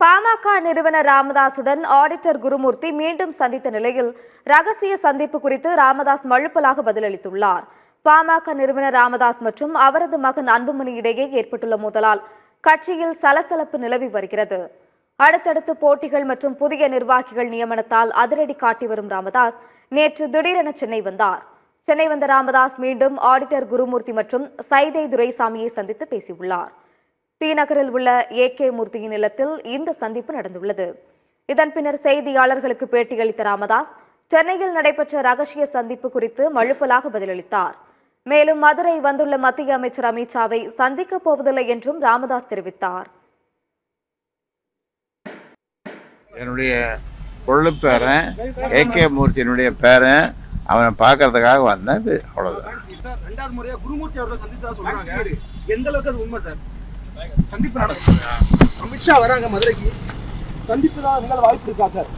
பாமக நிறுவனர் ராமதாசுடன் ஆடிட்டர் குருமூர்த்தி மீண்டும் சந்தித்த நிலையில் ரகசிய சந்திப்பு குறித்து ராமதாஸ் மழுப்பலாக பதிலளித்துள்ளார். பாமக நிறுவனர் ராமதாஸ் மற்றும் அவரது மகன் அன்புமணி இடையே ஏற்பட்டுள்ள மோதலால் கட்சியில் சலசலப்பு நிலவி வருகிறது. அடுத்தடுத்து போட்டிகள் மற்றும் புதிய நிர்வாகிகள் நியமனத்தால் அதிரடி காட்டி வரும் ராமதாஸ் நேற்று திடீரென சென்னை வந்தார். சென்னை வந்த ராமதாஸ் மீண்டும் ஆடிட்டர் குருமூர்த்தி மற்றும் சைதை துரைசாமியை சந்தித்து பேசியுள்ளார். தீநகரில் உள்ள AK மூர்த்தியின் இல்லத்தில் இந்த சந்திப்பு நடந்துள்ளது. இதன் பின்னர் செய்தியாளர்களுக்கு பேட்டியளித்த ராமதாஸ் சென்னையில் நடைபெற்ற ரகசிய சந்திப்பு குறித்து மழுப்பலாக பதிலளித்தார். மேலும் மதுரை வந்துள்ள மத்திய அமைச்சர் அமித்ஷாவை சந்திக்கப் போவதில்லை என்றும் ராமதாஸ் தெரிவித்தார். என்னுடைய கொள்ளு பேரன் AK மூர்த்தியினுடைய பேரன் அவனை பார்க்கறதுக்காக வந்தேன். அவ்வளவுதான். ரெண்டாவது முறையா குருமூர்த்தி அவர்கள் சந்தித்தா சொல்றாங்க. எந்த அளவுக்கு அது உண்மை சார்? சந்திப்பு நடக்கும். அமித்ஷா வராங்க மதுரைக்கு, சந்திப்பு தான் வாய்ப்பு இருக்கா சார்?